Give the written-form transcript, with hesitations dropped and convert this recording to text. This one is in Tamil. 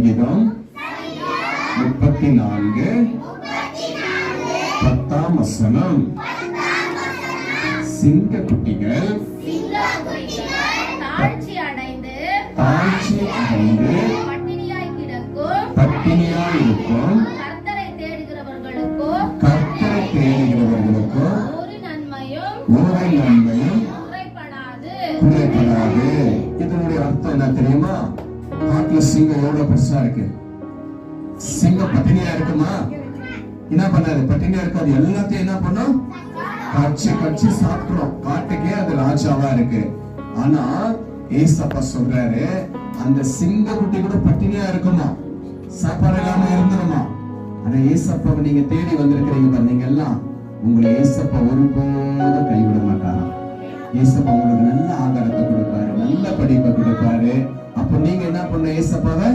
சங்கீதம் 34:10. சிங்க குட்டிகள் தாழ்ச்சி அடைந்து பட்டினியாய் இருக்கும் கர்த்தரை தேடுகிறவர்களுக்கோ ஒரு நன்மையும் குறைபடாது. இதனுடைய அர்த்தம் என்ன தெரியுமா? காட்டுல சிங்கம் எவ்வளவு பெருசா இருக்கு. சிங்கம் பட்டினியா இருக்குமா? என்ன பண்ணாரு? பட்டினியா இருக்காது. எல்லாத்தையும் என்ன பண்ணும்? கட்சி சாப்பிடும். காட்டுக்கே அது ராஜாவா இருக்கு. ஆனா ஏசப்பா சொல்றாரு, அந்த சிங்க குட்டி கூட பட்டினியா இருக்குமா, சாப்பாடு இல்லாம இருந்துருமா. ஆனா ஏசப்பாவை நீங்க தேடி வந்திருக்கிறீங்க. நீங்க எல்லாம் உங்களை ஏசப்பா ஒருபோதும் கைவிட மாட்டாரா. ஏசப்பா உங்களுக்கு நல்ல ஆகாரத்தை கொடுப்பாரு, நல்ல படிப்பை கொடுப்பாரு. அப்ப நீங்க என்ன பண்ண? ஏசப்பாவை